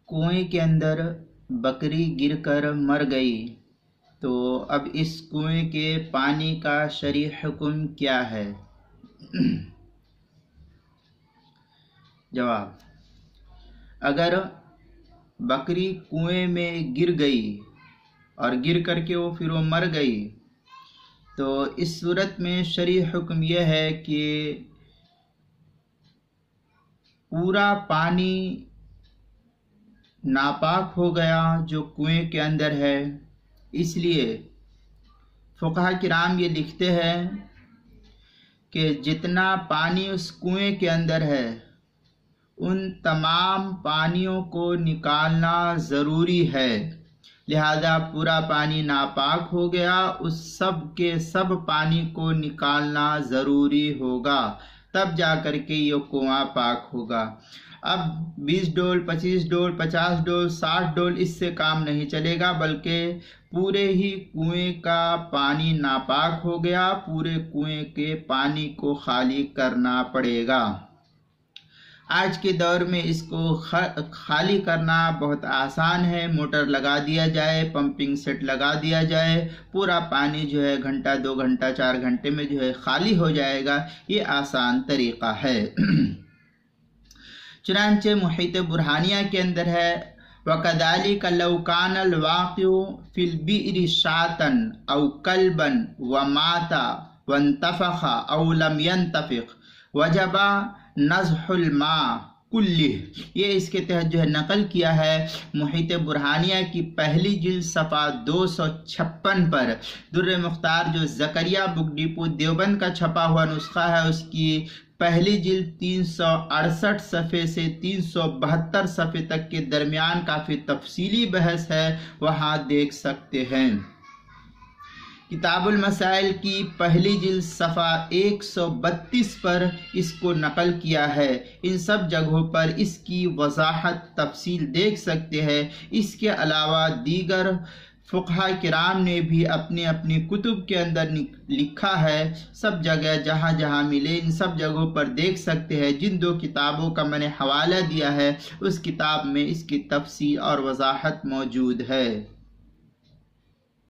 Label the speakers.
Speaker 1: कुएं के अंदर बकरी गिरकर मर गई, तो अब इस कुएं के पानी का शरई हुक्म क्या है? जवाब, अगर बकरी कुएं में गिर गई और गिर करके फिर वो मर गई, तो इस सूरत में शरई हुक्म यह है कि पूरा पानी नापाक हो गया जो कुएं के अंदर है। इसलिए फुक़हा किराम ये लिखते हैं कि जितना पानी उस कुएं के अंदर है उन तमाम पानियों को निकालना ज़रूरी है। लिहाजा पूरा पानी नापाक हो गया, उस सब के सब पानी को निकालना ज़रूरी होगा, तब जा कर के ये कुआं पाक होगा। अब 20 डोल, 25 डोल, 50 डोल, 60 डोल इससे काम नहीं चलेगा, बल्कि पूरे ही कुएं का पानी नापाक हो गया, पूरे कुएं के पानी को खाली करना पड़ेगा। आज के दौर में इसको खाली करना बहुत आसान है। मोटर लगा दिया जाए, पंपिंग सेट लगा दिया जाए, पूरा पानी जो है घंटा, 2 घंटा, 4 घंटे में जो है खाली हो जाएगा। ये आसान तरीक़ा है। चुनांचे मुहीत बुरहानिया के अंदर है, वकदालिक लौ कानल वाक़िउ फिल बि'रि शातन औ कल्बन व माता वंतफ़ख़ा औ लम यंतफ़िक़ वजबा नज़हुल मा कुल्लिह। ये इसके तहत जो है नकल किया है मुहीत बुरहानिया की पहली जिल्द सफ़ा 256 पर। दुर्र मुख्तार जो ज़करिया बुक डिपो देवबंद का छपा हुआ नुस्खा है, उसकी पहली जिल्द 368 सफ़े से 372 सफ़े तक के दरमियान काफ़ी तफसीली बहस है, वहाँ देख सकते हैं। किताबुल मसाइल की पहली जिल्द सफ़ा 132 पर इसको नकल किया है। इन सब जगहों पर इसकी वज़ाहत तफसील देख सकते हैं। इसके अलावा दीगर फुक़हा किराम ने भी अपनी अपनी कुतुब के अंदर लिखा है। सब जगह जहाँ जहाँ मिले इन सब जगहों पर देख सकते हैं। जिन 2 किताबों का मैंने हवाला दिया है उस किताब में इसकी तफसील और वज़ाहत मौजूद है।